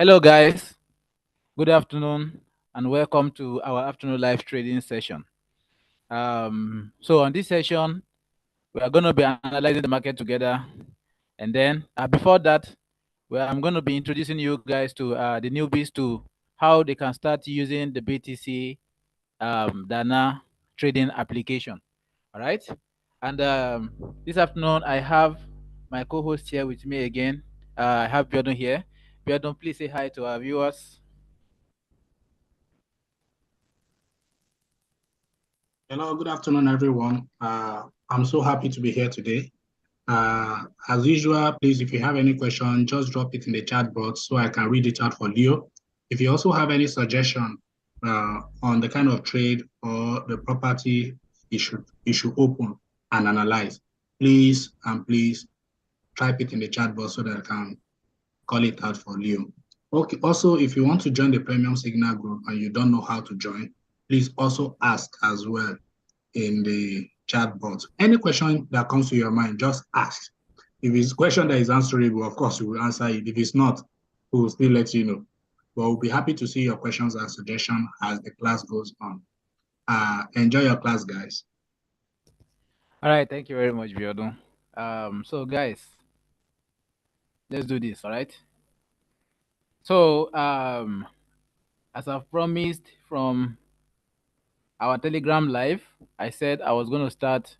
Hello, guys. Good afternoon, and welcome to our afternoon live trading session. So, on this session, we are going to be analyzing the market together, and then before that, I'm going to be introducing you guys to the newbies to how they can start using the BTC Dana trading application. All right, and this afternoon I have my co-host here with me again. I have Biodun here. Biodun, please say hi to our viewers. Hello, good afternoon, everyone. I'm so happy to be here today. As usual, please, if you have any question, just drop it in the chat box so I can read it out for Leo. If you also have any suggestion on the kind of trade or the property you should open and analyze, please type it in the chat box so that I can call it out for Leo. Okay. Also, if you want to join the Premium Signal group and you don't know how to join, please also ask as well in the chat box. Any question that comes to your mind, just ask. If it's a question that is answerable, of course, we will answer it. If it's not, we will still let you know. But we'll be happy to see your questions and suggestions as the class goes on. Enjoy your class, guys. All right, thank you very much, Biodun. So guys, let's do this. All right. So as I've promised from our Telegram live, I said I was going to start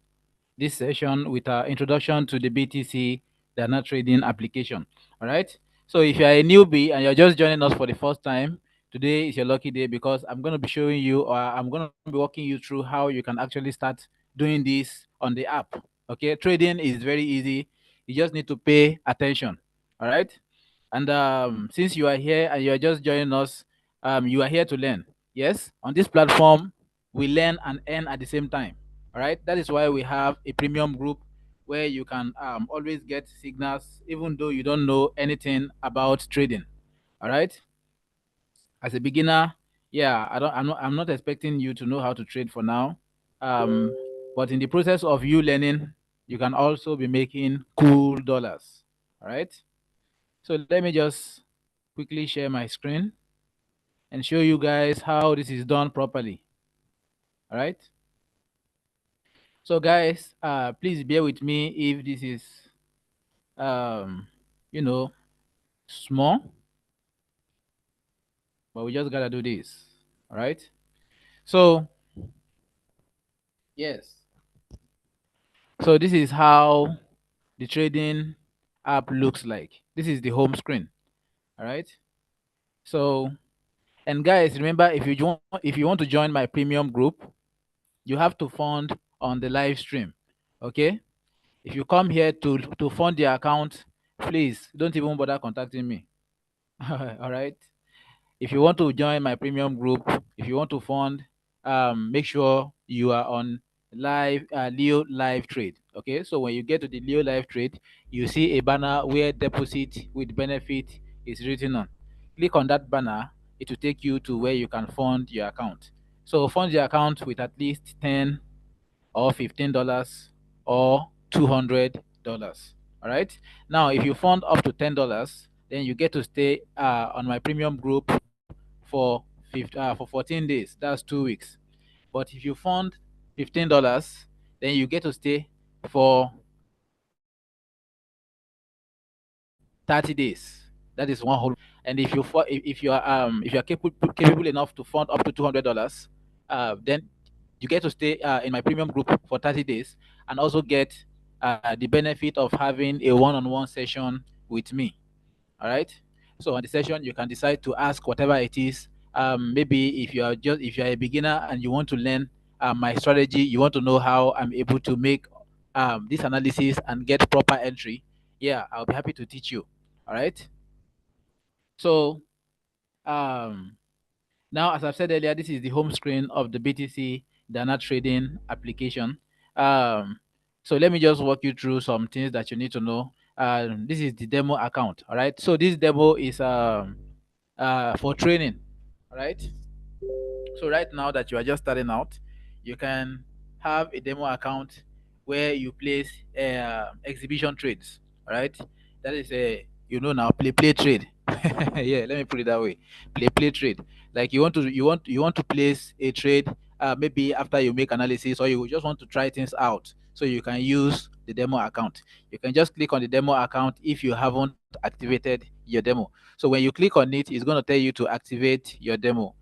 this session with an introduction to the BTC Dana trading application. All right. So if you're a newbie and you're just joining us for the first time, today is your lucky day because I'm going to be showing you, or I'm going to be walking you through how you can actually start doing this on the app. Okay. Trading is very easy. You just need to pay attention. All right. And since you are here and you are just joining us, you are here to learn. Yes. On this platform, we learn and earn at the same time. All right. That is why we have a premium group where you can always get signals, even though you don't know anything about trading. All right. As a beginner, yeah, I'm not expecting you to know how to trade for now. Um, but in the process of you learning, you can also be making cool dollars. All right. So let me just quickly share my screen and show you guys how this is done properly. All right. So guys, please bear with me if this is um, you know, small, but we just gotta do this. All right. So yes. So this is how the trading app looks like. This is the home screen. All right. So and guys, remember if you want to join my premium group, you have to fund on the live stream. Okay. If you come here to fund the account, please don't even bother contacting me. All right. If you want to join my premium group, if you want to fund, make sure you are on live Leo live trade. Okay, so when you get to the Leo live trade, you see a banner where deposit with benefit is written on. Click on that banner, it will take you to where you can fund your account. So fund your account with at least 10 or $15 or $200. All right. Now, if you fund up to $10, then you get to stay on my premium group for 14 days. That's 2 weeks. But if you fund $15, then you get to stay for 30 days. That is one whole. And if you are capable enough to fund up to $200, then you get to stay in my premium group for 30 days and also get the benefit of having a one-on-one session with me. All right. So on the session, you can decide to ask whatever it is. Maybe if you are a beginner and you want to learn my strategy, you want to know how I'm able to make this analysis and get proper entry. Yeah, I'll be happy to teach you. All right. So um, now, as I've said earlier, this is the home screen of the BTC Dana trading application. Um, so let me just walk you through some things that you need to know. This is the demo account. All right. So this demo is for training. All right. So right now that you are just starting out, you can have a demo account where you place exhibition trades. All right. That is a now play trade. Yeah, let me put it that way. Play trade. Like you want to place a trade, maybe after you make analysis, or you just want to try things out, so you can use the demo account. You can just click on the demo account if you haven't activated your demo. So when you click on it, it's going to tell you to activate your demo.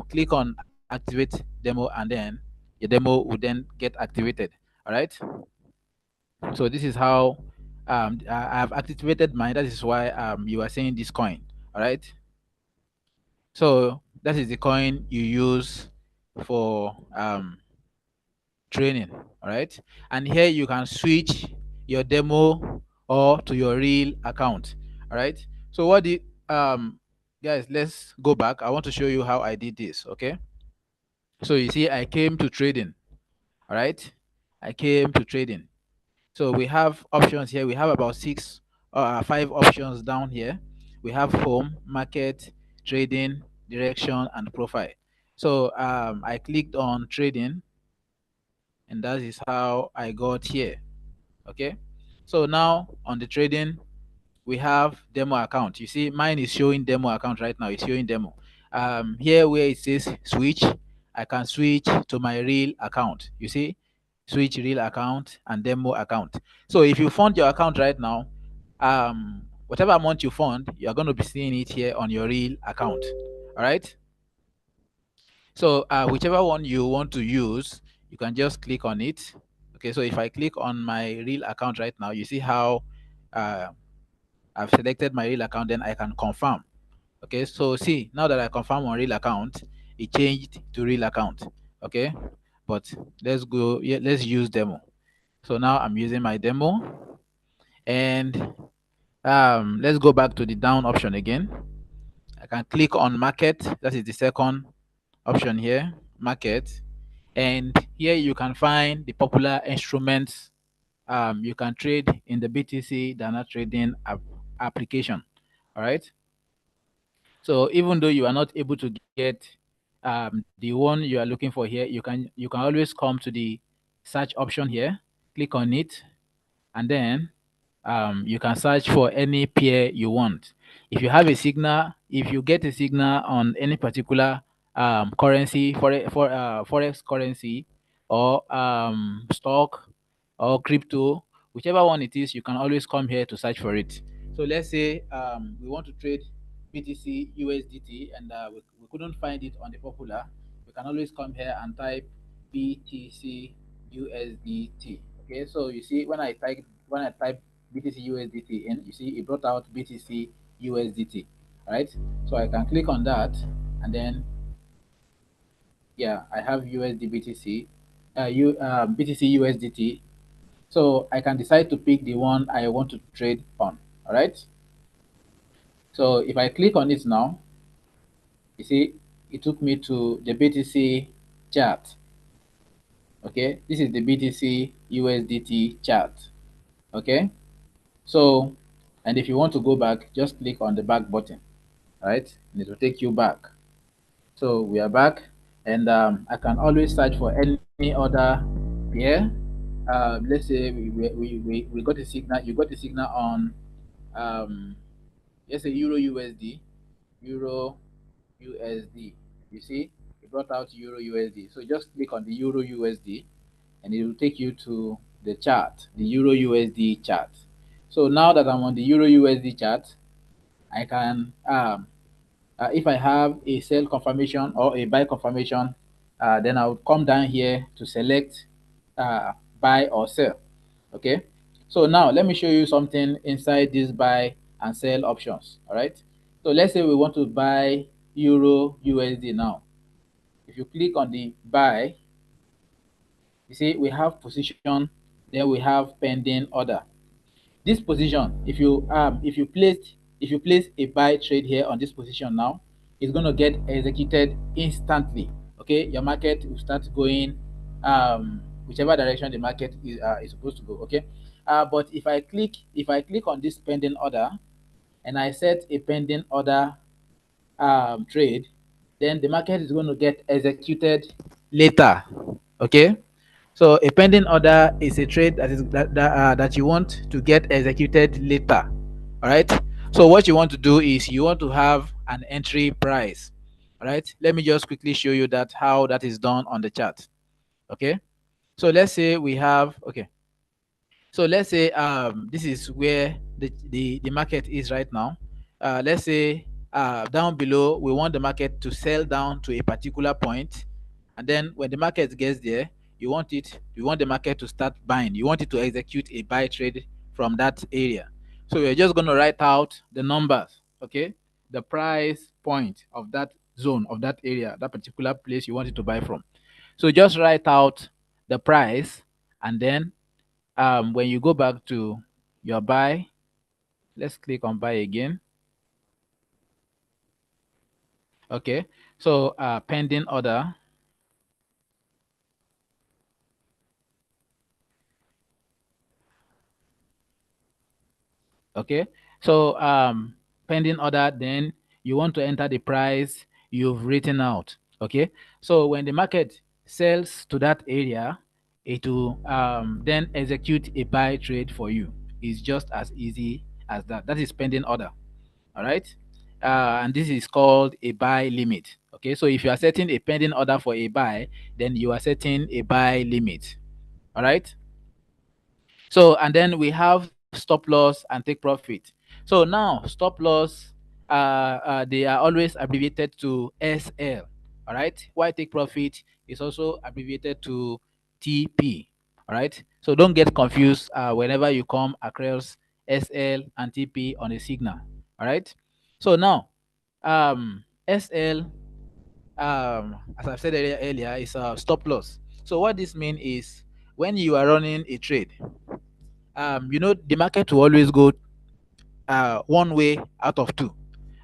Click on activate demo, and then your demo will then get activated. All right. So this is how I've activated mine. That is why you are seeing this coin. All right. So that is the coin you use for training. All right. And here you can switch your demo or to your real account. All right. So what the guys, let's go back. I want to show you how I did this. Okay. So you see, I came to trading. All right. I came to trading. So we have options here. We have about five options down here. We have home, market, trading, direction, and profile. So I clicked on trading, and that is how I got here. Okay. So now on the trading, we have demo account. You see, mine is showing demo account right now. It's showing demo. Here where it says switch, I can switch to my real account. You see, switch real account and demo account. So if you fund your account right now, whatever amount you fund, you are going to be seeing it here on your real account. All right. So whichever one you want to use, you can just click on it. Okay. So if I click on my real account right now, you see how uh, I've selected my real account, then I can confirm. Okay, so see, now that I confirm on real account, it changed to real account. Okay, but let's go, yeah, let's use demo. So now I'm using my demo, and let's go back to the down option again. I can click on market, that is the second option here, market, and here you can find the popular instruments you can trade in the BtcDana trading application. All right. So even though you are not able to get the one you are looking for here, you can always come to the search option here, click on it, and then you can search for any pair you want. If you have a signal, if you get a signal on any particular currency, forex currency, or stock, or crypto, whichever one it is, you can always come here to search for it. So let's say we want to trade BTC USDT, and we couldn't find it on the popular. We can always come here and type BTC USDT. Okay, so you see when I type BTC USDT in, you see it brought out BTC USDT. Right? So I can click on that, and then yeah, I have USD BTC, BTC USDT. So I can decide to pick the one I want to trade on. All right. So if I click on it now, you see it took me to the BTC chart. Okay, this is the BTC USDT chart. Okay, so and if you want to go back, just click on the back button. Right, and it will take you back. So we are back, and I can always search for any other pair. Let's say we got a signal. You got a signal on um, let's say Euro USD, Euro USD. You see, it brought out Euro USD. So just click on the Euro USD, and it will take you to the chart, the Euro USD chart. So now that I'm on the Euro USD chart, I can if I have a sell confirmation or a buy confirmation, then I would come down here to select buy or sell. Okay. So now let me show you something inside this buy and sell options. All right. So let's say we want to buy Euro USD now. If you click on the buy, you see we have position, then we have pending order. This position, if you place a buy trade here on this position now, it's going to get executed instantly. Okay, your market will start going whichever direction the market is supposed to go. Okay, but if I click on this pending order, and I set a pending order trade, then the market is going to get executed later. Okay, so a pending order is a trade that you want to get executed later. All right. So what you want to do is you want to have an entry price. All right. Let me just quickly show you that how that is done on the chart. Okay. So let's say we have, okay. So let's say this is where the market is right now. Let's say down below we want the market to sell down to a particular point, and then when the market gets there, you want the market to start buying. You want it to execute a buy trade from that area. So you're just going to write out the numbers, okay? The price point of that zone, of that area, that particular place you want it to buy from. So just write out the price, and then when you go back to your buy, let's click on buy again. Okay, so pending order. Okay, so pending order, then you want to enter the price you've written out. Okay, so when the market sells to that area, it will then execute a buy trade for you. It's just as easy as that. That is pending order. All right, and this is called a buy limit. Okay, so if you are setting a pending order for a buy, then you are setting a buy limit. All right. So, and then we have stop loss and take profit. So now stop loss, they are always abbreviated to SL. All right. Why take profit is also abbreviated to TP. All right. So don't get confused whenever you come across SL and TP on a signal. All right. So now, SL, as I've said earlier, is a stop loss. So what this means is when you are running a trade, the market will always go one way out of two.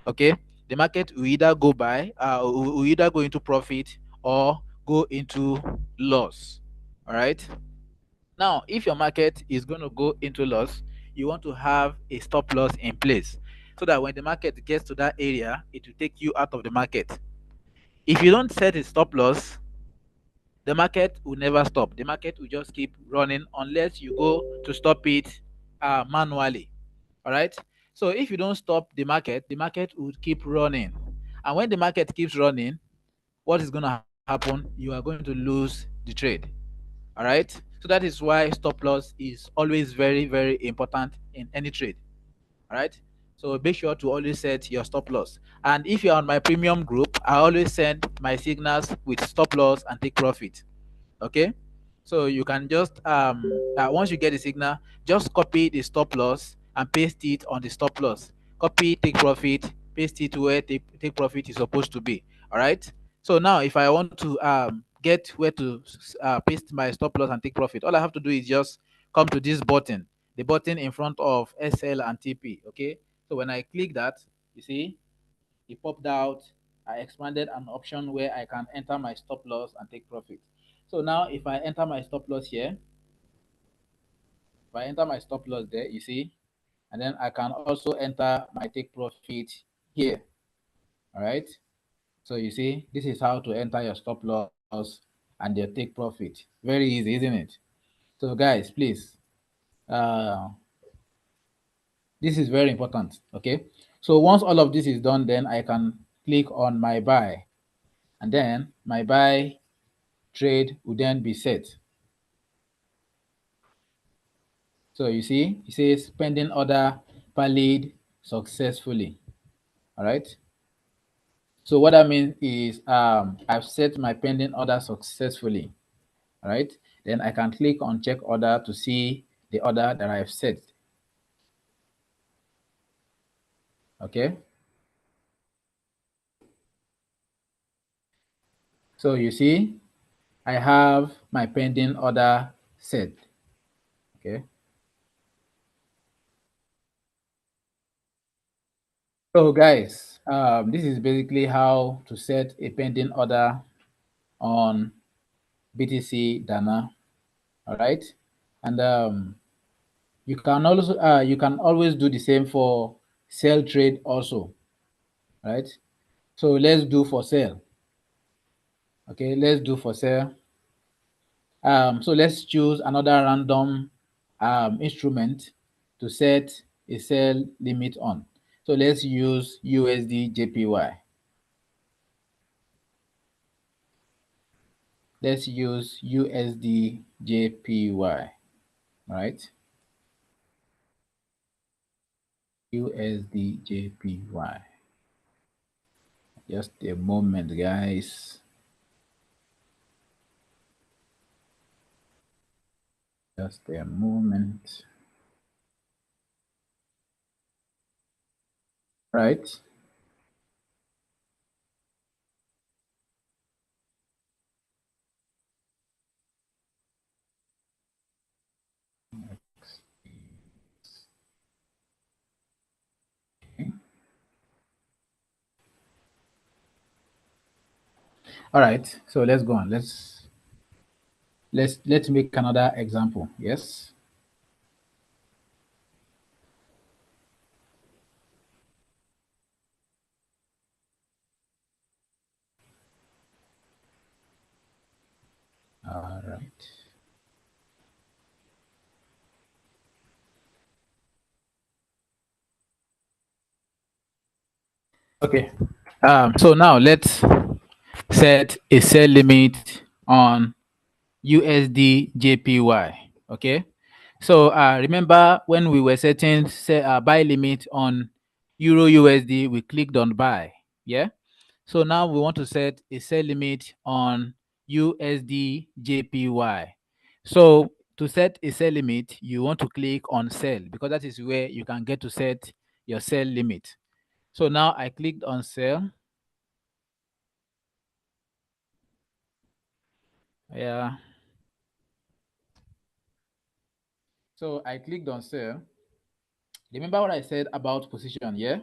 Okay, the market will either go by, will either go into profit or go into loss. All right. Now, if your market is going to go into loss, you want to have a stop loss in place so that when the market gets to that area, it will take you out of the market. If you don't set a stop loss, the market will never stop. The market will just keep running unless you go to stop it manually. All right. So if you don't stop the market will keep running. And when the market keeps running, what is going to happen? You are going to lose the trade. All right. So that is why stop loss is always very, very important in any trade. All right. So make sure to always set your stop loss. And if you're on my premium group, I always send my signals with stop loss and take profit. Okay, so you can just once you get the signal, just copy the stop loss and paste it on the stop loss. Copy take profit, paste it where take profit is supposed to be. All right. So now if I want to get where to paste my stop loss and take profit, all I have to do is just come to this button, the button in front of SL and TP. Okay, so when I click that, you see it popped out. I expanded an option where I can enter my stop loss and take profit. So now if I enter my stop loss here, if I enter my stop loss there, you see, and then I can also enter my take profit here. All right. So you see, this is how to enter your stop loss and your take profit. Very easy, isn't it? So guys, please, uh, this is very important. Okay. So once all of this is done, then I can click on my buy, and then my buy trade will then be set. So you see, it says pending order valid successfully. All right. So what that means is I've set my pending order successfully. All right. Then I can click on check order to see the order that I've set. Okay. So you see, I have my pending order set. Okay. So guys, this is basically how to set a pending order on BtcDana. All right. And you can always do the same for sell trade also, right? So let's do for sale. Okay, let's do for sale. So let's choose another random instrument to set a sell limit on. So let's use USD JPY. Let's use USD JPY, right? USD JPY. Just a moment, guys. Just a moment. Right? All right. So let's go on. Let's make another example. Yes. All right. Okay. So now let's set a sell limit on USD JPY. Okay. So remember when we were setting say, buy limit on Euro USD, we clicked on buy. Yeah. So now we want to set a sell limit on USD JPY. So to set a sell limit, you want to click on sell because that is where you can get to set your sell limit. So now I clicked on sell. Yeah. So I clicked on sell. Remember what I said about position, yeah?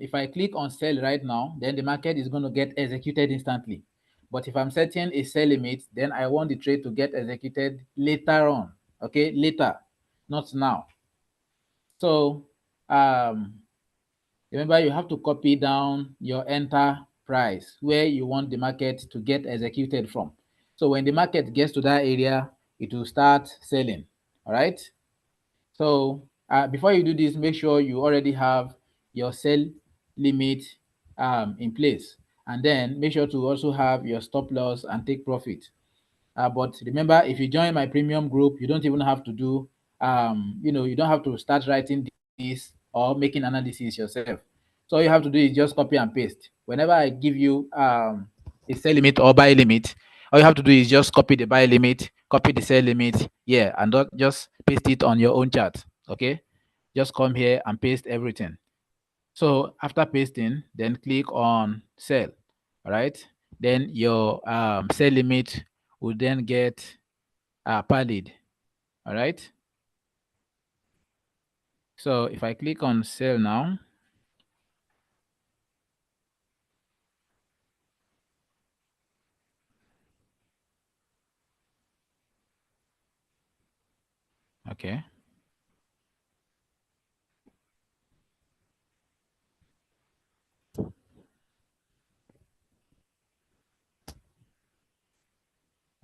If I click on sell right now, then the market is going to get executed instantly. But if I'm setting a sell limit, then I want the trade to get executed later on. Okay, later, not now. So remember, you have to copy down your enter price where you want the market to get executed from. So when the market gets to that area, it will start selling. All right. So before you do this, make sure you already have your sell limit in place. And then make sure to also have your stop loss and take profit. But remember, if you join my premium group, you don't even have to do, you don't have to start writing this or making analysis yourself. So all you have to do is just copy and paste. Whenever I give you a sell limit or buy limit, all you have to do is just copy the buy limit, copy the sell limit, yeah, and don't just paste it on your own chart. Okay, just come here and paste everything. So after pasting, then click on sell. All right. Then your sell limit will then get padded. All right. So if I click on sell now, okay.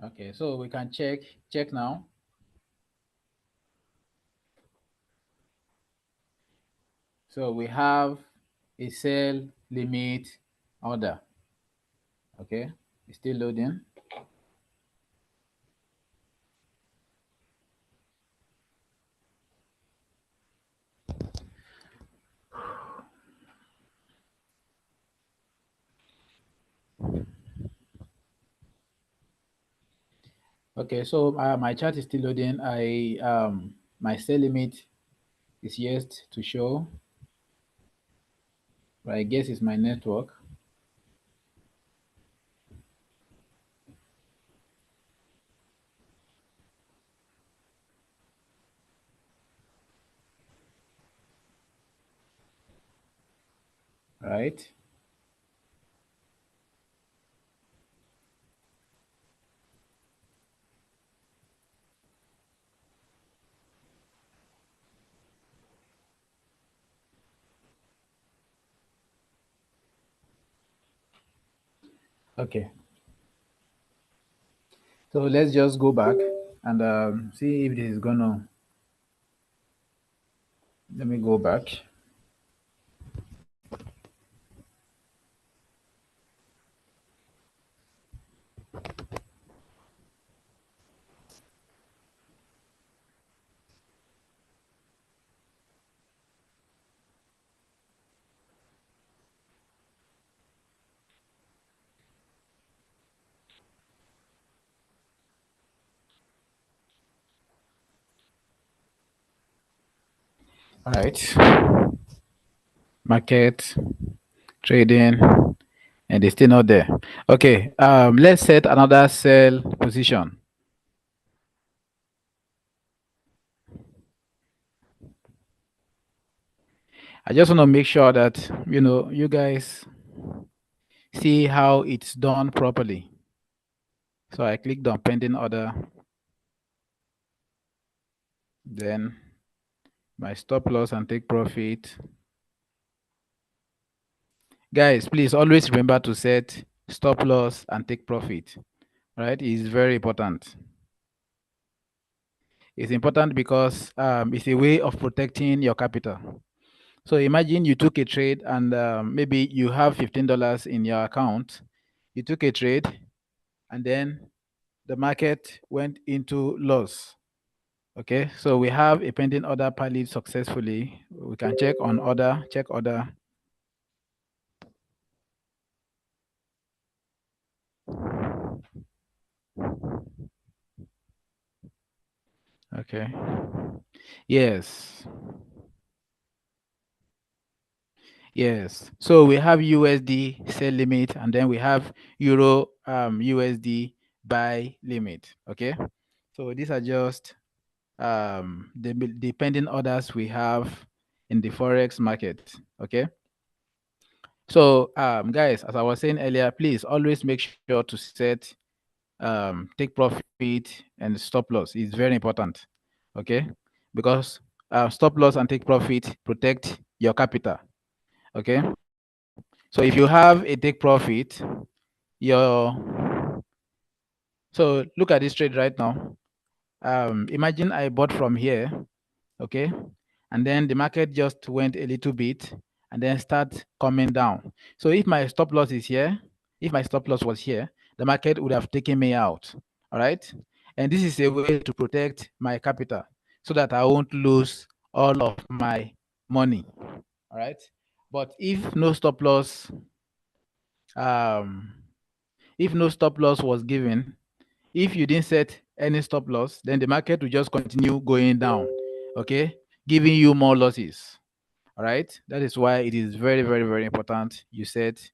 Okay. So we can check now. So we have a sell limit order. Okay. It's still loading. Okay. So my chart is still loading. My sell limit is yet to show. But I guess it's my network. Right. Okay. So let's just go back and see if this is gonna. Let me go back. All right. Market, trading, and it's still not there. Okay. Let's set another sell position. I just want to make sure that you guys see how it's done properly. So I clicked on pending order, then my stop loss and take profit. Guys, please always remember to set stop loss and take profit. Right? It's very important. It's important because it's a way of protecting your capital. So imagine you took a trade and maybe you have $15 in your account. You took a trade and then the market went into loss. Okay, so we have a pending order pallet successfully. We can check on order, check order. Okay. Yes. Yes. So we have USD sell limit and then we have Euro USD buy limit. Okay. So these are just the pending orders we have in the forex market. Okay. So guys, as I was saying earlier, please always make sure to set take profit and stop loss. It's very important. Okay. Because stop loss and take profit protect your capital. Okay. So if you have a take profit, your so look at this trade right now. Imagine I bought from here, okay, and then the market just went a little bit and then start coming down. So if my stop loss is here, if my stop loss was here, the market would have taken me out. All right, and this is a way to protect my capital so that I won't lose all of my money. All right, but um, if no stop loss was given, if you didn't set any stop loss, then the market will just continue going down, okay, giving you more losses. All right, that is why it is very, very, very important you set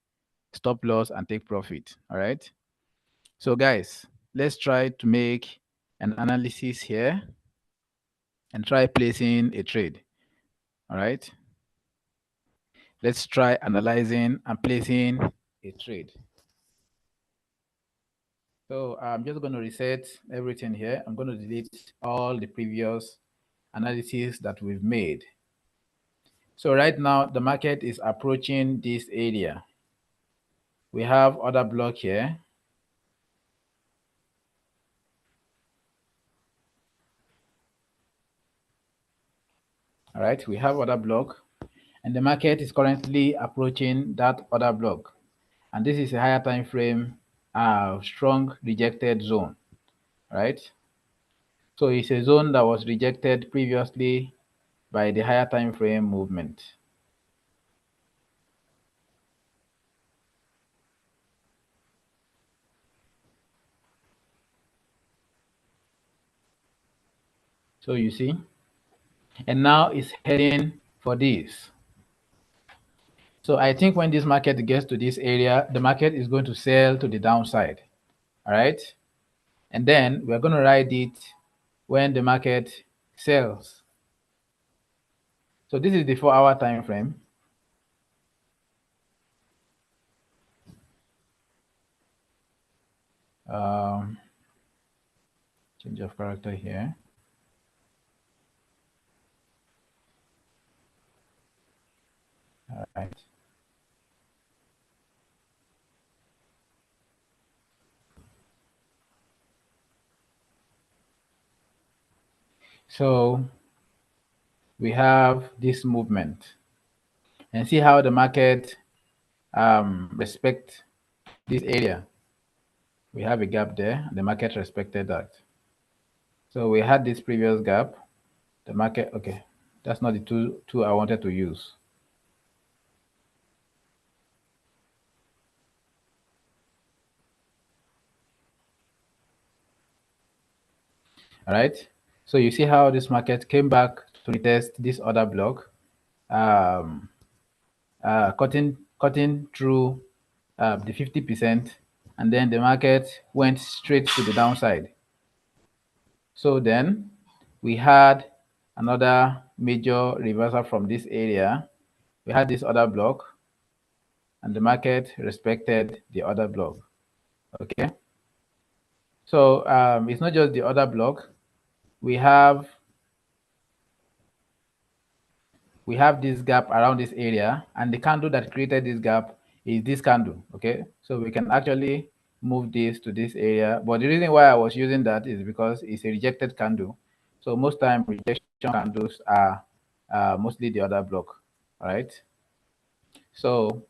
stop loss and take profit. All right, so guys, let's try to make an analysis here and try placing a trade. All right, let's try analyzing and placing a trade. So I'm just going to reset everything here. I'm going to delete all the previous analysis that we've made. So right now, the market is approaching this area. We have order block here. All right, we have order block, and the market is currently approaching that order block. And this is a higher time frame, strong rejected zone, right? So it's a zone that was rejected previously by the higher time frame movement. So you see, and now it's heading for this. So I think when this market gets to this area, the market is going to sell to the downside. All right. And then we're going to ride it when the market sells. So this is the 4-hour time frame. Um, change of character here. All right. So we have this movement and see how the market respect this area. We have a gap there. The market respected that. So we had this previous gap. The market, okay, that's not the two I wanted to use. All right. So you see how this market came back to retest this other block, um, cutting through the 50%, and then the market went straight to the downside. So then we had another major reversal from this area. We had this other block, and the market respected the other block. Okay. So it's not just the other block. We have this gap around this area, and the candle that created this gap is this candle. Okay, so we can actually move this to this area, but the reason why I was using that is because it's a rejected candle. So most time rejection candles are mostly the other block. All right, so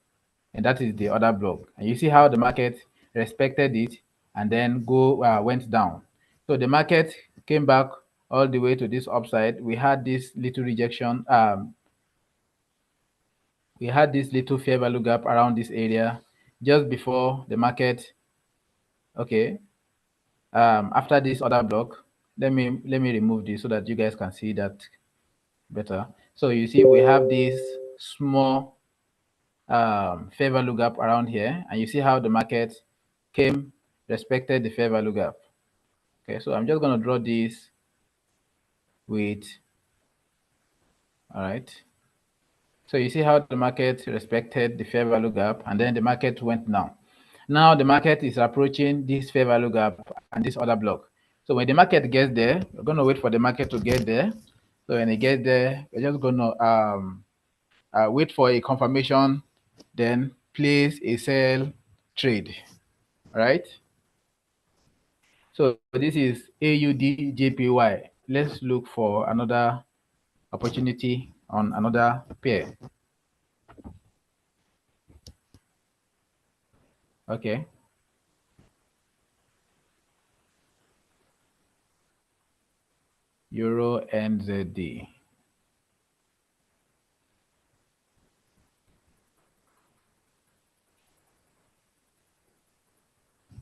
and that is the other block, and you see how the market respected it and then went down. So the market came back all the way to this upside. We had this little rejection, we had this little fair value gap around this area just before the market. Okay, after this other block, let me remove this so that you guys can see that better. So you see we have this small fair value gap around here, and you see how the market came, respected the fair value gap. Okay, so I'm just going to draw this with, all right. So you see how the market respected the fair value gap, and then the market went down. Now the market is approaching this fair value gap and this other block. So when the market gets there, we're going to wait for the market to get there. So when it gets there, we're just going to wait for a confirmation, then place a sell trade. All right. So this is AUDJPY. Let's look for another opportunity on another pair. Okay. Euro NZD.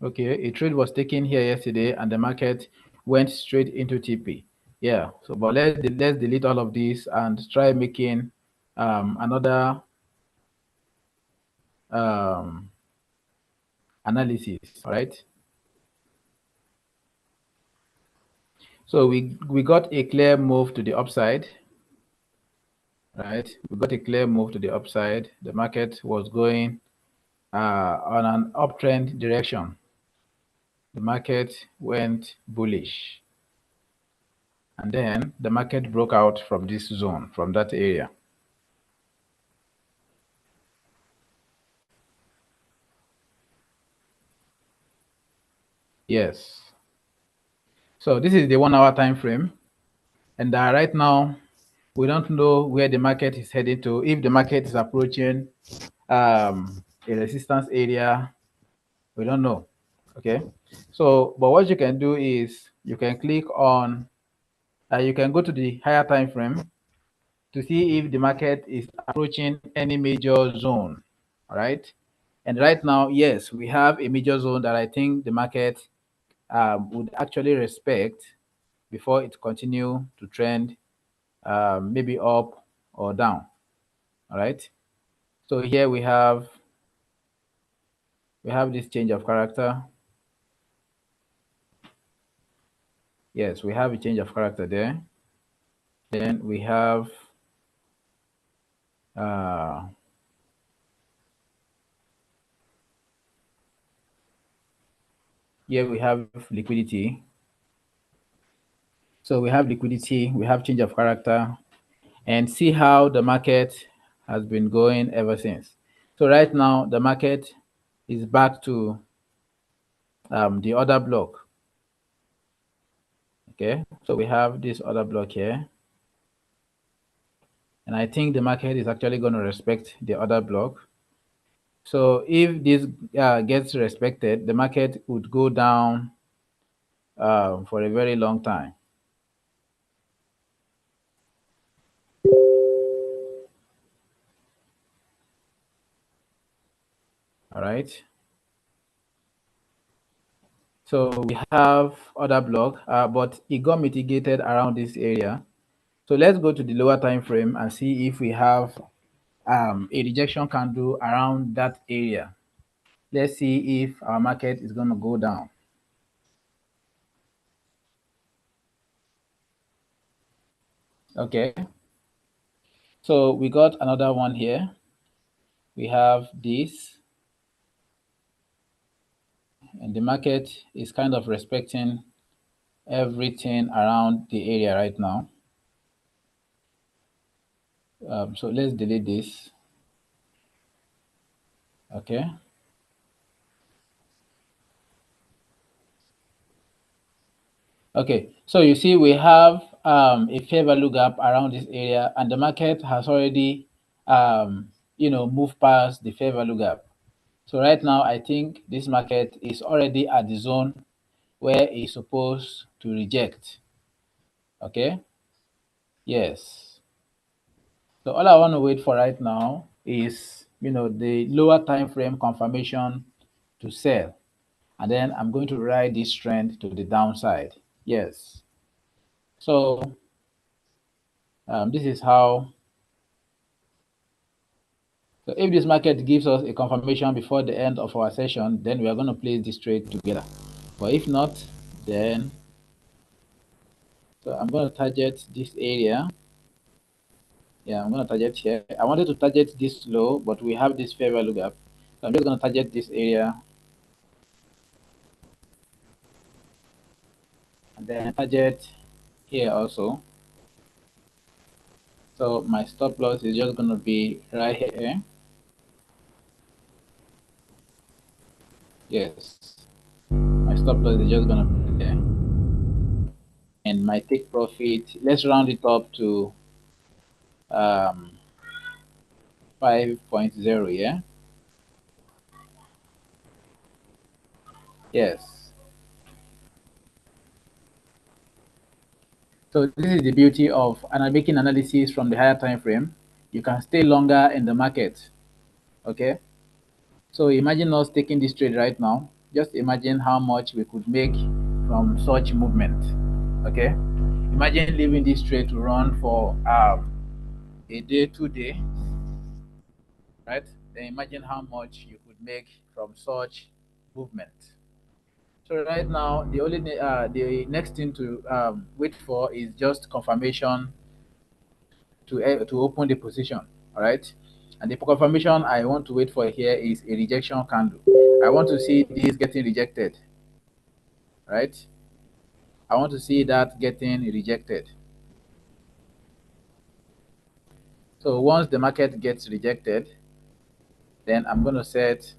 Okay, a trade was taken here yesterday and the market went straight into TP. Yeah, so but let's delete all of this and try making another analysis. All right. So we got a clear move to the upside. Right, we got a clear move to the upside. The market was going on an uptrend direction. The market went bullish, and then the market broke out from this zone, from that area. Yes. So this is the 1 hour time frame, and right now we don't know where the market is heading to. If the market is approaching a resistance area, we don't know. Okay. So, but what you can do is you can click on, you can go to the higher time frame to see if the market is approaching any major zone. All right. And right now, yes, we have a major zone that I think the market would actually respect before it continue to trend maybe up or down. All right. So here we have this change of character. Yes, we have a change of character there. Then we have here we have liquidity. So we have liquidity, we have change of character, and see how the market has been going ever since. So right now the market is back to the other block. Okay, so we have this other block here, and I think the market is actually going to respect the other block. So if this gets respected, the market would go down for a very long time. All right. So we have other block, but it got mitigated around this area. So let's go to the lower time frame and see if we have a rejection candle around that area. Let's see if our market is going to go down. Okay, so we got another one here. We have this, and the market is kind of respecting everything around the area right now. So let's delete this. Okay. Okay, so you see we have a fair value gap around this area, and the market has already, moved past the fair value gap. So right now, I think this market is already at the zone where it's supposed to reject. Okay, yes. So all I want to wait for right now is, the lower time frame confirmation to sell, and then I'm going to ride this trend to the downside. Yes. So this is how. So if this market gives us a confirmation before the end of our session, then we are going to place this trade together. But if not, then so I'm going to target this area. Yeah, I'm going to target here. I wanted to target this low, but we have this fair value gap. So I'm just going to target this area and then target here also. So my stop loss is just going to be right here. Yes, my stop loss is just going to be there. And my take profit, let's round it up to um, 5.0, yeah? Yes. So this is the beauty of making analysis from the higher time frame. You can stay longer in the market. Okay. So imagine us taking this trade right now. Just imagine how much we could make from such movement. Okay. Imagine leaving this trade to run for a day, 2 day, right? Then imagine how much you could make from such movement. So right now, the next thing to wait for is just confirmation to open the position. All right, and the confirmation I want to wait for here is a rejection candle. I want to see this getting rejected. Right, I want to see that getting rejected. So once the market gets rejected, then I'm going to set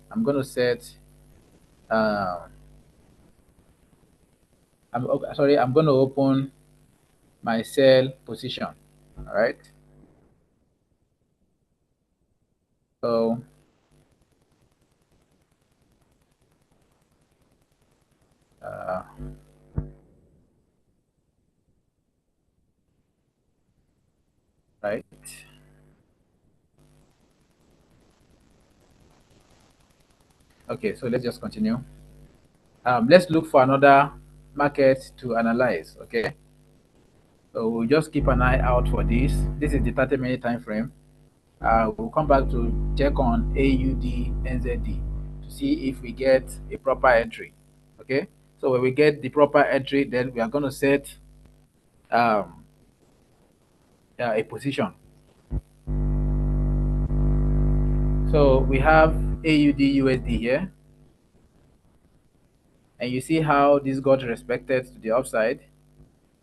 uh, I'm going to open my sell position. All right, so uh, right. Okay, so let's just continue. Let's look for another market to analyze. Okay, so we'll just keep an eye out for this. This is the 30-minute time frame. We'll come back to check on AUD NZD to see if we get a proper entry. Okay, so when we get the proper entry, then we are going to set um, a position. So we have AUD USD here, and you see how this got respected to the upside.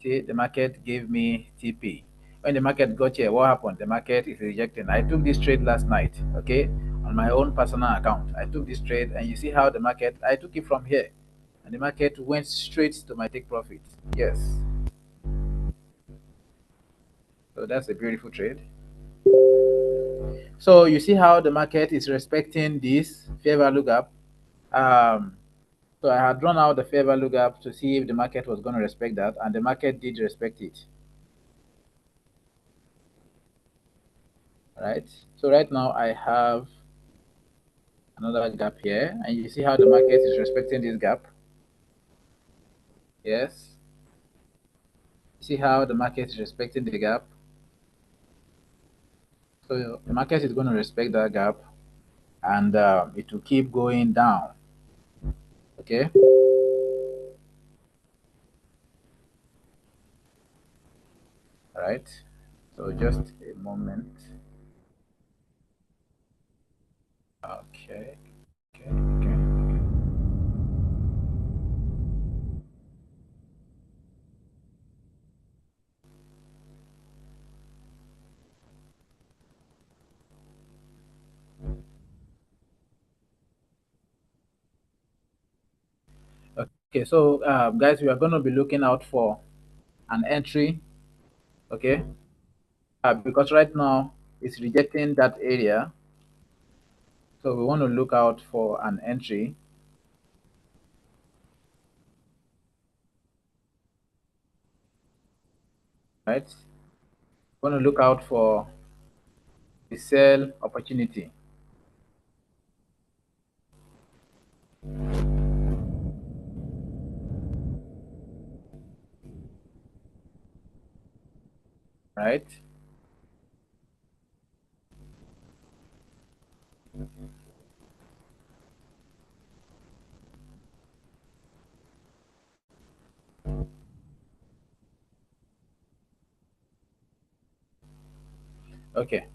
See, the market gave me TP. When the market got here, what happened? The market is rejecting. I took this trade last night, okay, on my own personal account. I took this trade, and you see how the market, I took it from here, and the market went straight to my take profit. Yes. So that's a beautiful trade. So you see how the market is respecting this fair value gap. Um, so I had drawn out the fair value gap to see if the market was going to respect that, and the market did respect it. All right. So right now I have another gap here, and you see how the market is respecting this gap. Yes. See how the market is respecting the gap. So the market is going to respect that gap, and it will keep going down. Okay. All right. So just a moment. Okay. Okay. Okay. Okay. So guys, we are going to be looking out for an entry. Okay. Because right now it's rejecting that area. So we want to look out for an entry, right? We want to look out for the sell opportunity, right? Okay.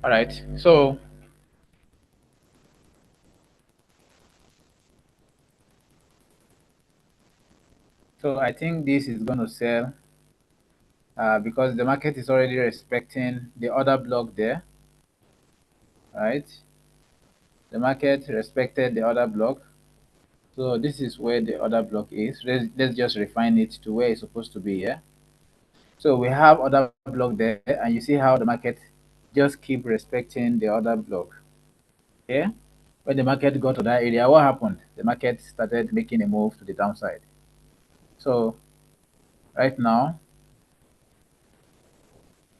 All right. So I think this is going to sell because the market is already respecting the other block there, right? The market respected the other block. So this is where the other block is. Let's just refine it to where it's supposed to be here. So we have other block there, and you see how the market just keep respecting the other block. Okay. When the market got to that area, what happened? The market started making a move to the downside. So right now,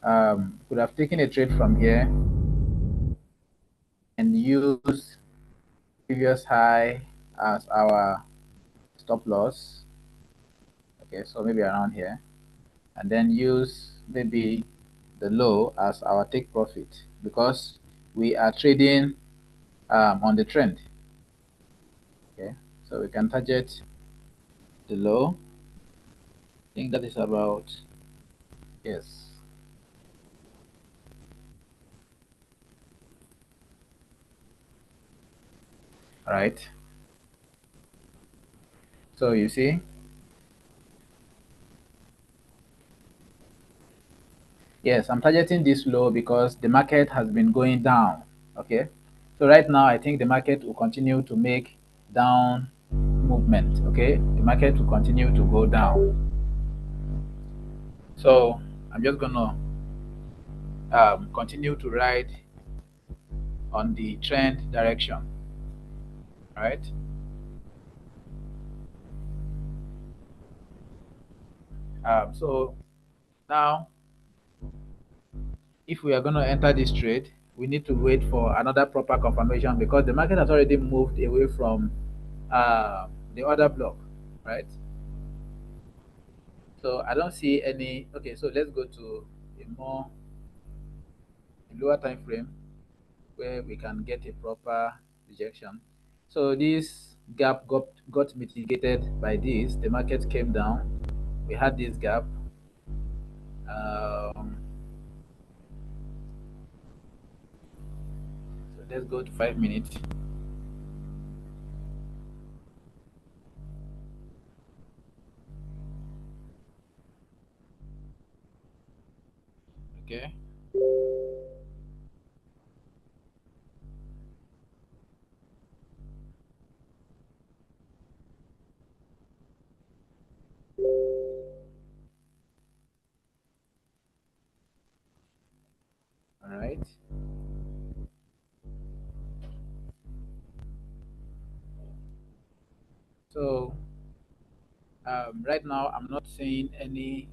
could have taken a trade from here and use previous high as our stop loss. Okay, so maybe around here, and then use maybe the low as our take profit because we are trading on the trend. Okay, so we can target the low. I think that is about, yes. All right. So you see, yes, I'm targeting this low because the market has been going down. Okay. So right now, I think the market will continue to make down movement. Okay. The market will continue to go down. So I'm just going to continue to ride on the trend direction. Right. So now, if we are going to enter this trade, we need to wait for another proper confirmation because the market has already moved away from the other block, right? So I don't see any. Okay, so let's go to a lower time frame where we can get a proper rejection. So this gap got mitigated by this. The market came down. We had this gap. Um, so let's go to 5 minutes. Okay. All right. So right now, I'm not seeing any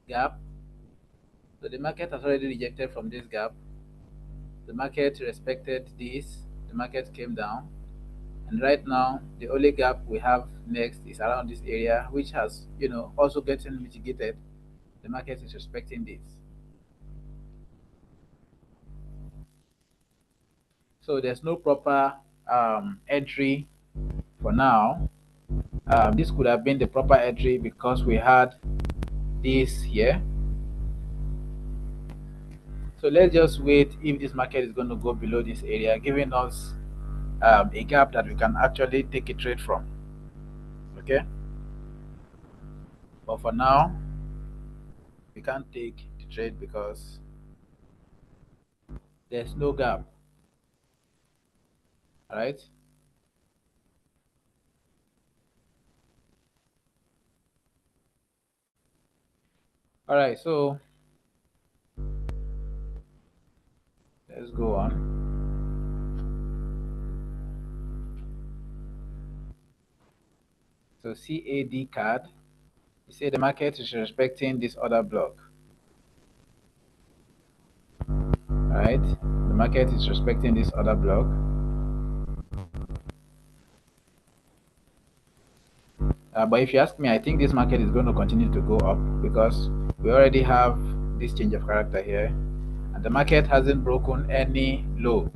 gap. So the market has already rejected from this gap. The market respected this. The market came down. And right now, the only gap we have next is around this area, which has, also getting mitigated. The market is respecting this. So there's no proper entry for now. This could have been the proper entry because we had this here. So let's just wait if this market is going to go below this area, giving us a gap that we can actually take a trade from. Okay, but for now, we can't take the trade because there's no gap. All right. All right. So let's go on. So CAD card. You say the market is respecting this other block. All right. The market is respecting this other block. But if you ask me, I think this market is going to continue to go up because we already have this change of character here, and the market hasn't broken any low.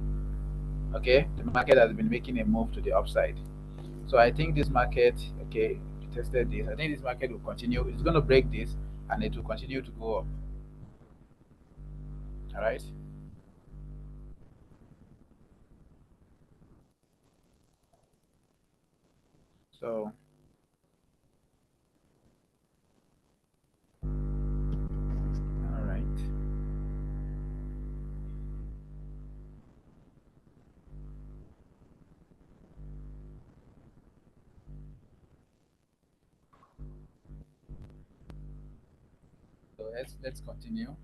Okay, the market has been making a move to the upside. So I think this market, okay, we tested this. I think this market will continue. It's going to break this, and it will continue to go up. All right. So all right. So let's continue.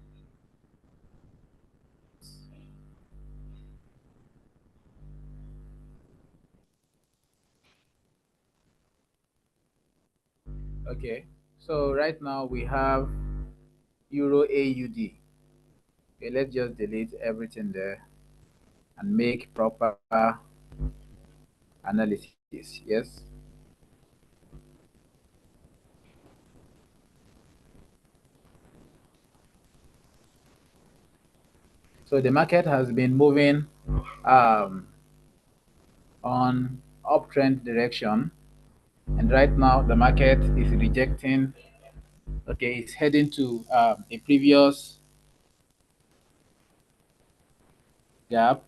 Okay. So right now we have Euro AUD. Okay, let's just delete everything there and make proper analysis. Yes. So the market has been moving um, on uptrend direction, and right now the market is rejecting. Okay, it's heading to a previous gap,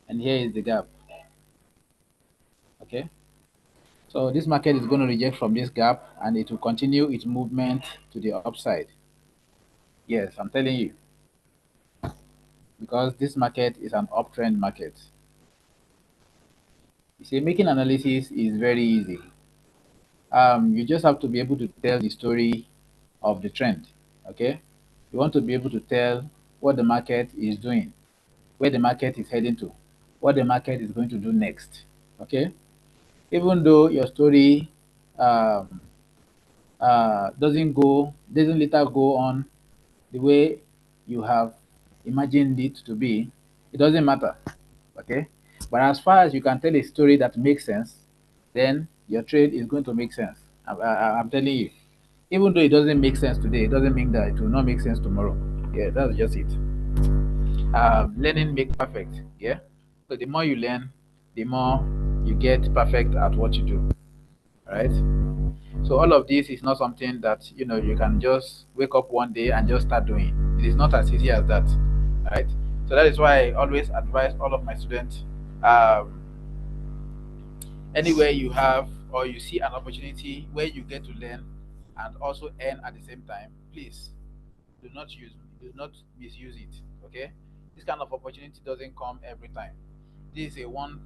and here is the gap. Okay, so this market is going to reject from this gap, and it will continue its movement to the upside. Yes, I'm telling you, because this market is an uptrend market. You see, making analysis is very easy. You just have to be able to tell the story of the trend. Okay, you want to be able to tell what the market is doing, where the market is heading to, what the market is going to do next. Okay, even though your story um, doesn't later go on the way you have imagined it to be, it doesn't matter. Okay, but as far as you can tell a story that makes sense, then your trade is going to make sense. I'm telling you, even though it doesn't make sense today, it doesn't mean that it will not make sense tomorrow. Yeah, that's just it. Learning make perfect. Yeah, so the more you learn, the more you get perfect at what you do. Right. So all of this is not something that you can just wake up one day and just start doing. It is not as easy as that. Right. So that is why I always advise all of my students. Um, Anywhere you have or you see an opportunity where you get to learn and also earn at the same time, please do not misuse it. Okay, this kind of opportunity doesn't come every time. This is a one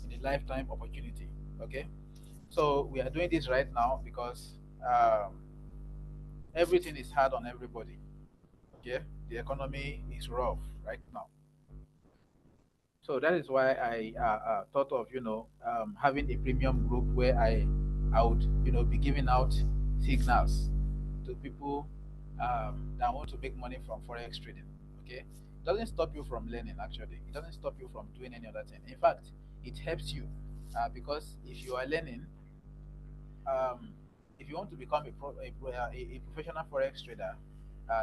in a lifetime opportunity. Okay, so we are doing this right now because everything is hard on everybody. Okay, the economy is rough right now. So that is why I thought of having a premium group where I would be giving out signals to people that want to make money from forex trading. Okay, it doesn't stop you from learning. Actually, it doesn't stop you from doing any other thing. In fact, it helps you. Because if you are learning, um, if you want to become a professional forex trader,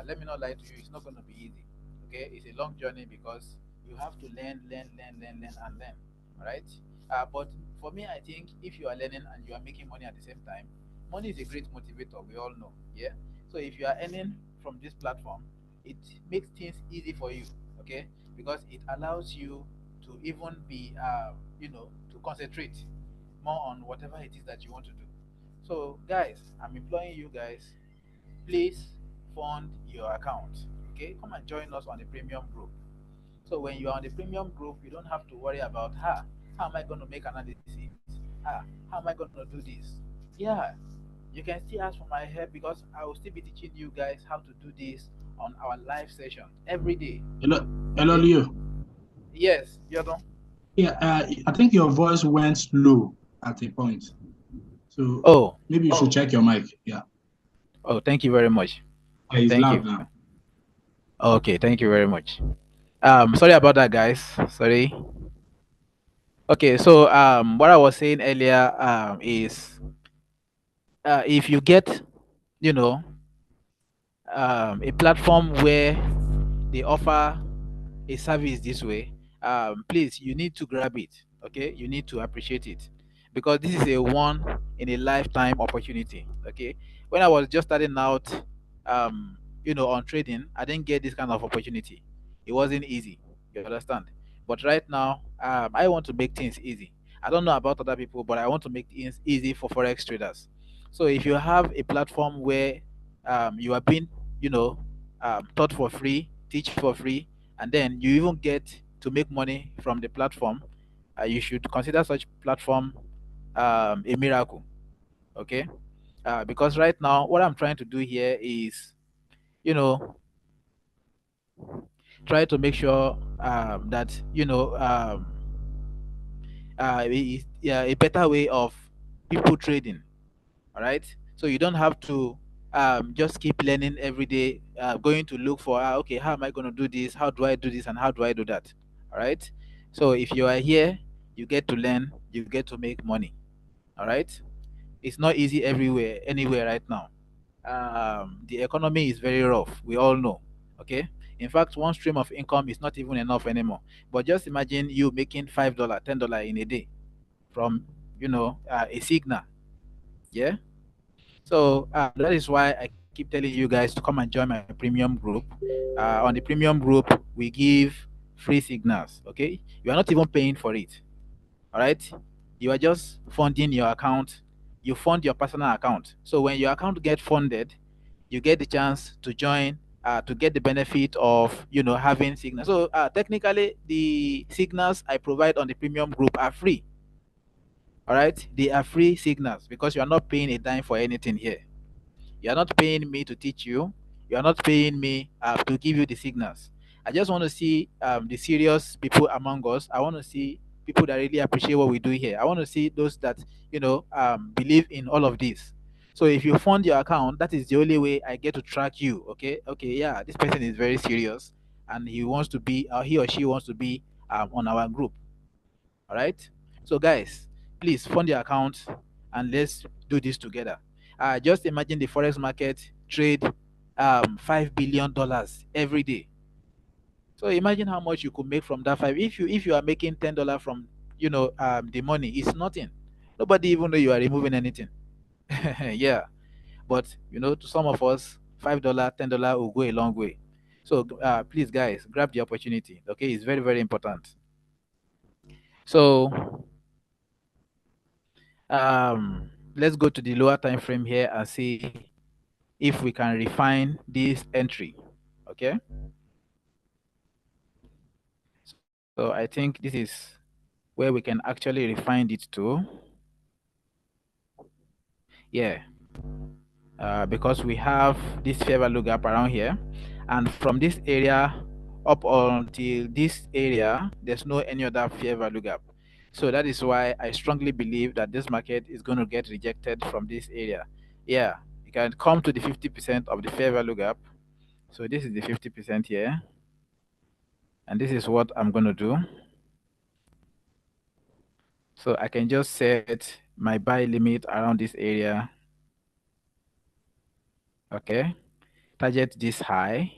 let me not lie to you, it's not going to be easy. Okay, it's a long journey because you have to learn, and learn. All right. But for me, I think if you are learning and you are making money at the same time, money is a great motivator. We all know. Yeah. So if you are earning from this platform, it makes things easy for you. Okay, because it allows you to even be, to concentrate more on whatever it is that you want to do. So, guys, I'm imploring you guys, please fund your account. Okay, come and join us on the premium group. So when you are on the premium group, you don't have to worry about how am I going to make analysis? How am I going to do this? Yeah, you can still ask for my help because I will still be teaching you guys how to do this on our live session every day. Hello, hello, Okay? Leo. Yes, you're done. Yeah, I think your voice went low at a point. So Oh, maybe you should check your mic. Yeah, oh, thank you very much. it's Thank loud you. now. Okay, thank you very much. Sorry about that, guys. Sorry. Okay, so what I was saying earlier is if you get, you know, a platform where they offer a service this way, please, you need to grab it. Okay, you need to appreciate it because this is a one in a lifetime opportunity. Okay, when I was just starting out, on trading, I didn't get this kind of opportunity. It wasn't easy. You understand? But right now, I want to make things easy. I don't know about other people, but I want to make things easy for forex traders. So if you have a platform where you are being, you know, taught for free, teach for free, and then you even get to make money from the platform, you should consider such platform a miracle. Okay, because right now what I'm trying to do here is, you know, try to make sure that yeah, a better way of people trading. All right, so you don't have to just keep learning every day, going to look for okay, how am I going to do this, how do I do this, and how do I do that. All right, so if you are here, you get to learn, you get to make money. All right, it's not easy everywhere anywhere right now. The economy is very rough, we all know. Okay, in fact, one stream of income is not even enough anymore. But just imagine you making $5, $10 in a day from a signal. Yeah. So that is why I keep telling you guys to come and join my premium group. On the premium group, we give free signals. Okay, you are not even paying for it. All right, you are just funding your account. You fund your personal account. So when your account gets funded, you get the chance to join, to get the benefit of having signals. So technically, the signals I provide on the premium group are free. All right, they are free signals because you are not paying a dime for anything here. You are not paying me to teach you. You are not paying me to give you the signals. I just want to see the serious people among us. I want to see people that really appreciate what we do here. I want to see those that believe in all of this. So if you fund your account, that is the only way I get to track you. Okay, okay, yeah, this person is very serious, and he wants to be, he or she wants to be on our group. All right. So guys, please fund your account and let's do this together. Just imagine the forex market trade $5 billion every day. So imagine how much you could make from that five. If you are making $10 from the money, it's nothing. Nobody even know you are removing anything. Yeah. But to some of us, $5, $10 will go a long way. So please guys, grab the opportunity. Okay, it's very, very important. So let's go to the lower time frame here and see if we can refine this entry. Okay, so I think this is where we can actually refine it to. Yeah, because we have this fair value gap around here, and from this area up until this area there's no any other fair value gap. So that is why I strongly believe that this market is going to get rejected from this area. Yeah, you can come to the 50% of the fair value gap. So this is the 50% here, and this is what I'm going to do. So I can just set my buy limit around this area. Okay. Target this high.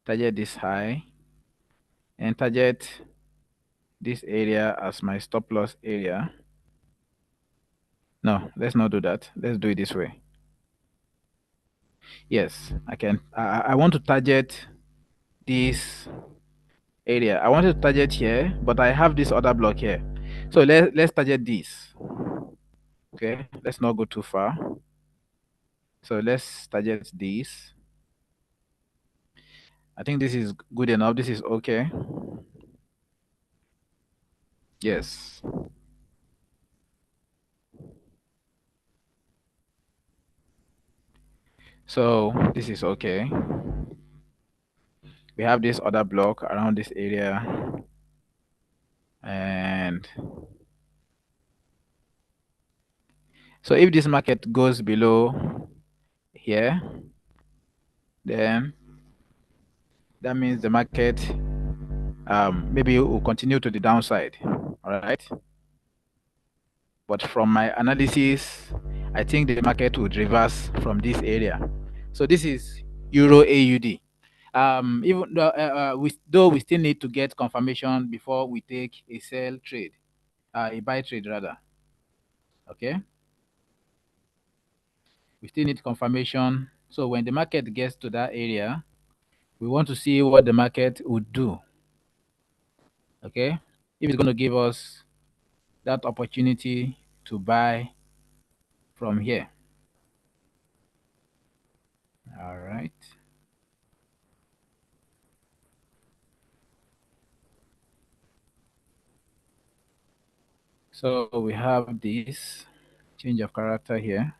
Target this high. And target this area as my stop loss area. No, let's not do that. Let's do it this way. Yes, I can. I want to target this area. I wanted to target here, but I have this other block here. So let's target this. Okay, let's not go too far. So let's target this. I think this is good enough. This is okay. Yes. So this is okay. We have this other block around this area. And so if this market goes below here, then that means the market maybe will continue to the downside. All right. But from my analysis, I think the market would reverse from this area. So this is Euro AUD. Even though, we still need to get confirmation before we take a sell trade, a buy trade rather. Okay, we still need confirmation. So when the market gets to that area, we want to see what the market would do. Okay, if it's going to give us that opportunity to buy from here. All right. So we have this change of character here,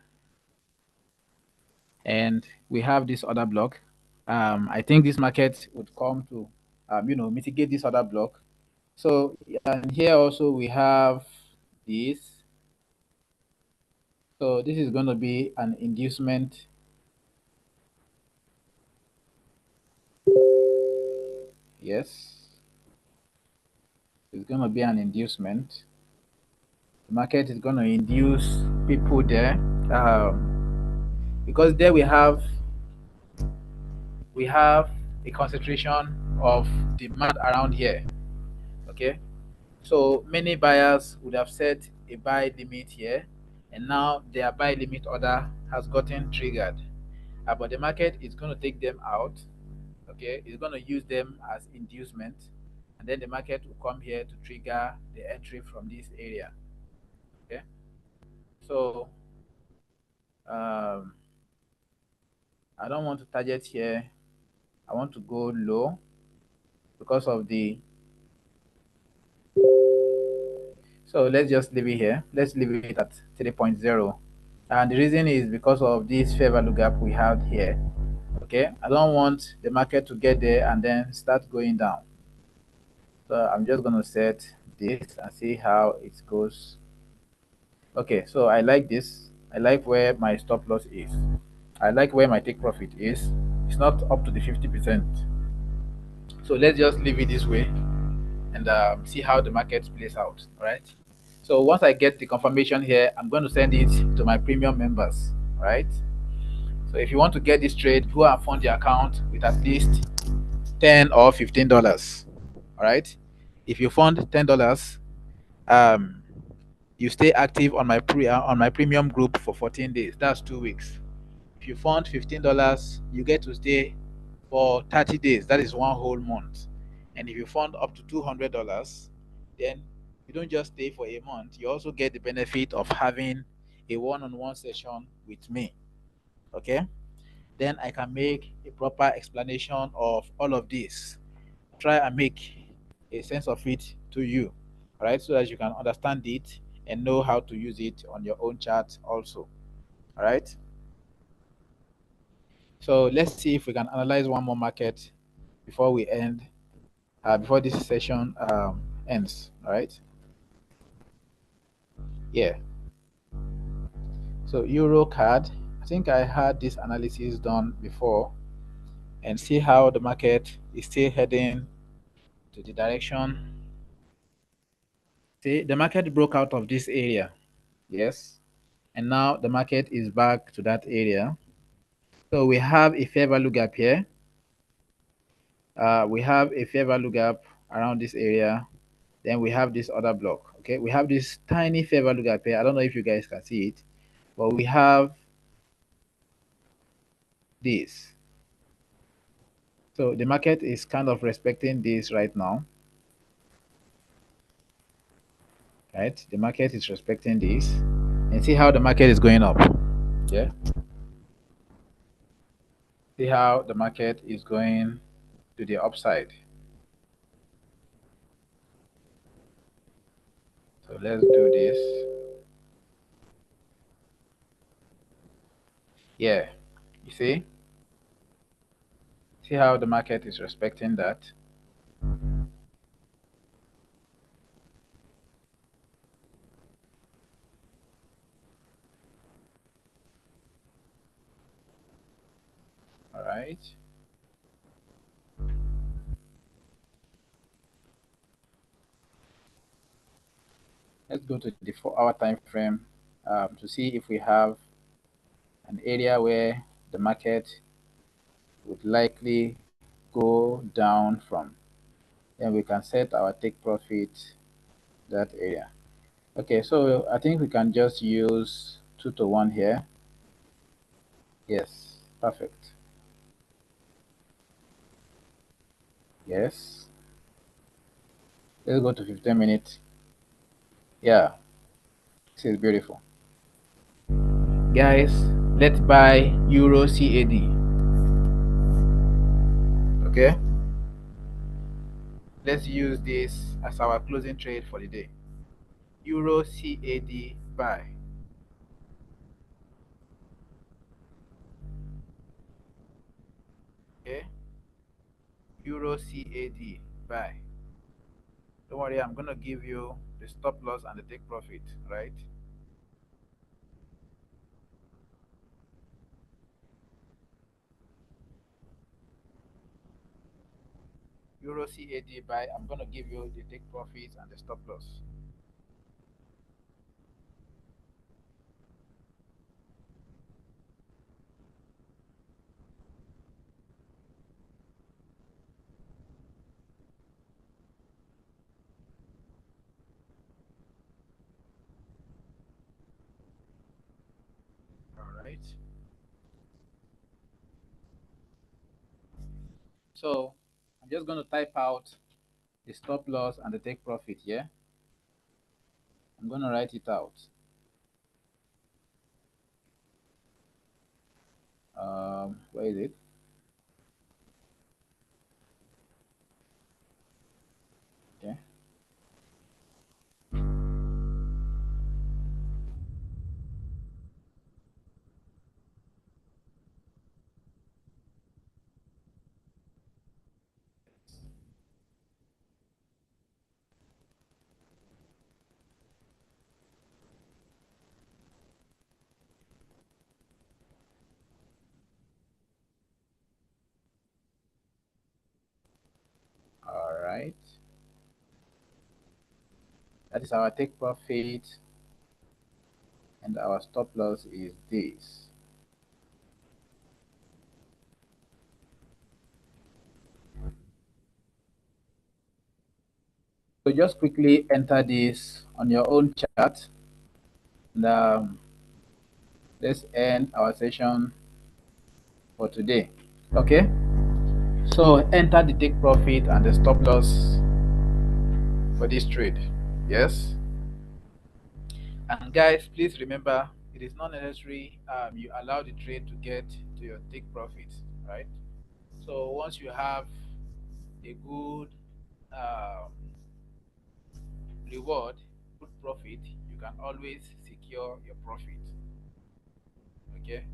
and we have this other block. I think this market would come to, mitigate this other block. So and here also we have this. So this is going to be an inducement. Yes, it's going to be an inducement. The market is going to induce people there, because there we have a concentration of demand around here. Okay, so many buyers would have set a buy limit here, and now their buy limit order has gotten triggered. But the market is going to take them out. Okay, it's going to use them as inducement, and then the market will come here to trigger the entry from this area. Okay, so um, I don't want to target here. I want to go low because of the. So let's just leave it here. Let's leave it at 3.0. And the reason is because of this fair value gap we have here. Okay, I don't want the market to get there and then start going down. So I'm just going to set this and see how it goes. Okay, so I like this. I like where my stop loss is. I like where my take profit is. It's not up to the 50%. So let's just leave it this way and see how the market plays out. All right. So once I get the confirmation here, I'm going to send it to my premium members. All right. So if you want to get this trade, go and fund the account with at least $10 or $15. All right. If you fund $10, um, you stay active on my premium group for 14 days. That's 2 weeks. If you fund $15, you get to stay for 30 days. That is one whole month. And if you fund up to $200, then you don't just stay for a month. You also get the benefit of having a one-on-one session with me. Okay. Then I can make a proper explanation of all of this. Try and make a sense of it to you, all right, so that you can understand it and know how to use it on your own chart also. All right. So let's see if we can analyze one more market before we end, before this session ends. All right. Yeah. So Euro card. I think I had this analysis done before, and see how the market is still heading to the direction See, the market broke out of this area. Yes. And now the market is back to that area. So we have a fair value gap here. We have a fair value gap around this area. Then we have this other block. Okay, we have this tiny fair value gap here. I don't know if you guys can see it, but we have this. So the market is kind of respecting this right now. Right, the market is respecting this, and see how the market is going up. Yeah, see how the market is going to the upside. So let's do this. Yeah, you see how the market is respecting that. All right, let's go to the 4 hour time frame to see if we have an area where the market would likely go down from. Then we can set our take profit that area. Okay, so I think we can just use 2 to 1 here. Yes, perfect. Yes, let's go to 15 minutes. Yeah, this is beautiful. Guys, let's buy Euro CAD. Okay, let's use this as our closing trade for the day. Euro CAD buy. Okay, Euro CAD buy. Don't worry, I'm gonna give you the stop loss and the take profit, right? Euro CAD buy. I'm gonna give you the take profit and the stop loss. All right. So I'm just gonna type out the stop loss and the take profit here. I'm gonna write it out. Where is it? Okay. All right. That is our take profit, and our stop loss is this. So just quickly enter this on your own chart, and let's end our session for today. Okay. So enter the take profit and the stop loss for this trade. Yes. And guys, please remember, it is not necessary you allow the trade to get to your take profit, right? So once you have a good um, reward, good profit, you can always secure your profit. Okay,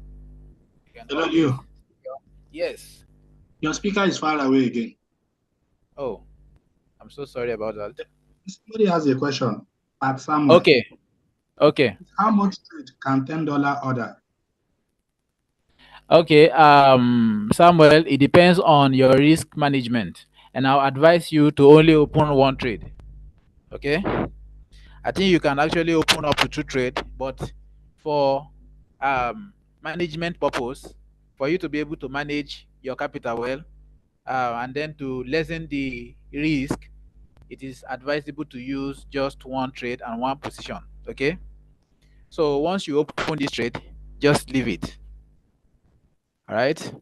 you can Hello, always Leo. secure. Yes. Your speaker is far away again. Oh, I'm so sorry about that. Somebody has a question. At Samuel, Okay. Okay. how much trade can $10 order? Okay. Samuel, it depends on your risk management, and I'll advise you to only open one trade. Okay. I think you can actually open up to two trade, but for management purpose, for you to be able to manage your capital well, and then to lessen the risk, it is advisable to use just one trade and one position. Okay. So once you open this trade, just leave it. All right.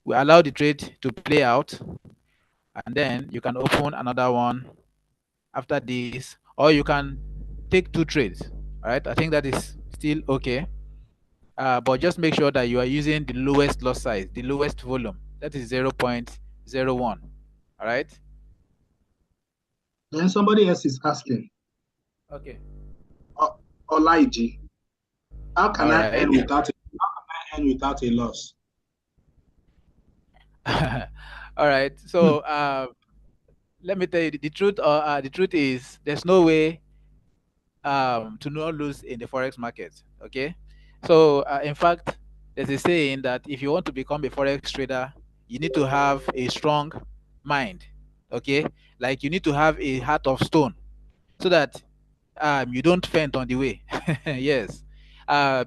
We allow the trade to play out, and then you can open another one after this, or you can take two trades. All right. I think that is still okay. But just make sure that you are using the lowest lot size, the lowest volume. That is 0.01. All right. Then somebody else is asking, Okay. Olaiji, how can All I right. earn without a loss? All right. Hmm. So let me tell you the truth. The truth is there's no way to not lose in the forex market. Okay. So in fact, there's a saying that if you want to become a forex trader, you need to have a strong mind. Okay. Like you need to have a heart of stone so that you don't faint on the way. Yes,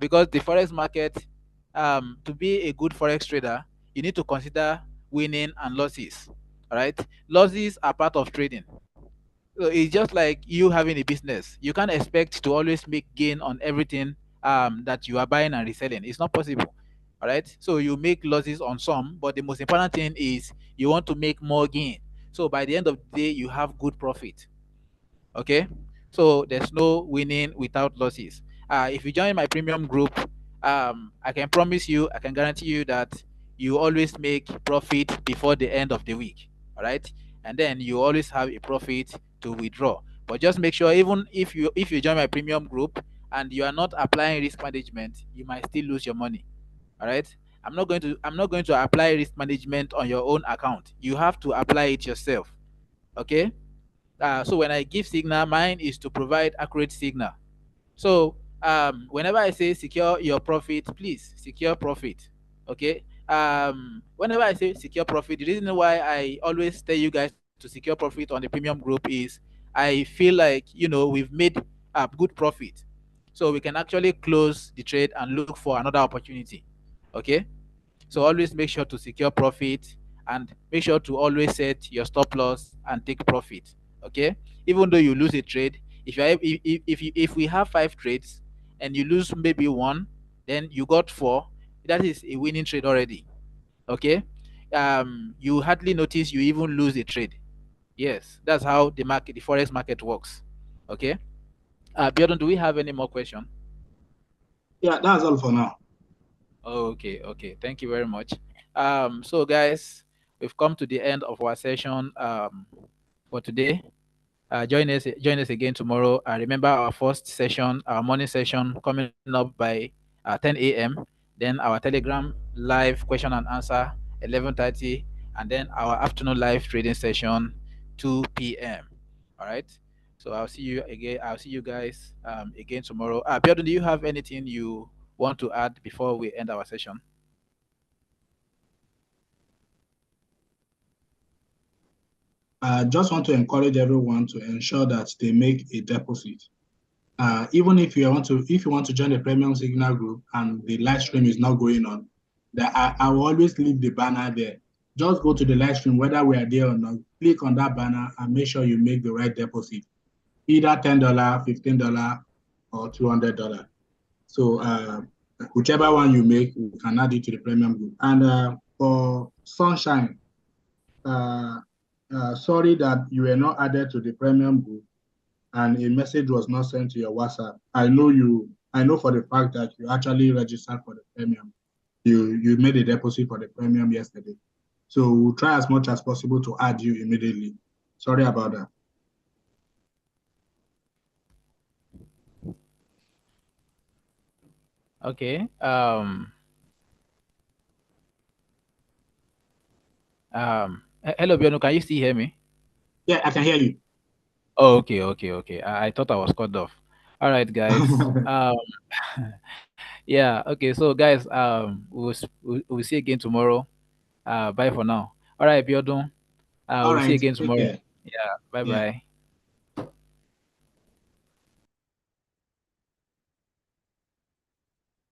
because the forex market, to be a good forex trader, you need to consider winning and losses. All right, losses are part of trading. So it's just like you having a business. You can't expect to always make gain on everything that you are buying and reselling. It's not possible. All right, so you make losses on some, but the most important thing is you want to make more gain. So by the end of the day, you have good profit. Okay, so there's no winning without losses. If you join my premium group, I can promise you, I can guarantee you that you always make profit before the end of the week. All right, and then you always have a profit to withdraw. But just make sure, even if you join my premium group and you are not applying risk management, you might still lose your money. All right, I'm not going to apply risk management on your own account. You have to apply it yourself. Okay, so when I give signal, mine is to provide accurate signal. So whenever I say secure your profit, please secure profit. Okay. Whenever I say secure profit, the reason why I always tell you guys to secure profit on the premium group is I feel like we've made good profit, so we can actually close the trade and look for another opportunity. Okay. So always make sure to secure profit and make sure to always set your stop loss and take profit. Okay. Even though you lose a trade, if we have five trades and you lose maybe one, then you got four. That is a winning trade already. Okay. You hardly notice you even lose a trade. Yes, that's how the forex market works. Okay. Biodun, do we have any more question? Yeah, that's all for now. Okay, okay. Thank you very much. So guys, we've come to the end of our session for today. Join us again tomorrow. Remember our first session, our morning session coming up by 10 a.m. Then our Telegram live question and answer 11:30, and then our afternoon live trading session 2 p.m. All right. So I'll see you again. I'll see you guys again tomorrow. Biodun, do you have anything you want to add before we end our session? I just want to encourage everyone to ensure that they make a deposit. Even if you want to join the premium signal group and the live stream is not going on, that I will always leave the banner there. Just go to the live stream, whether we are there or not, click on that banner and make sure you make the right deposit, either $10, $15, or $200. So whichever one you make, we can add it to the premium group. And for Sunshine, uh, sorry that you were not added to the premium group and a message was not sent to your WhatsApp. I know for the fact that you actually registered for the premium. You made a deposit for the premium yesterday. So we'll try as much as possible to add you immediately. Sorry about that. Okay. Hello, Bionu. Can you still hear me? Yeah, I can hear you. Oh, okay, okay, okay. I thought I was cut off. All right, guys. Yeah. Okay. So, guys, we'll see again tomorrow. Bye for now. All right, Biodun. All We'll see right, again take tomorrow. care. Yeah. Bye, Yeah. bye.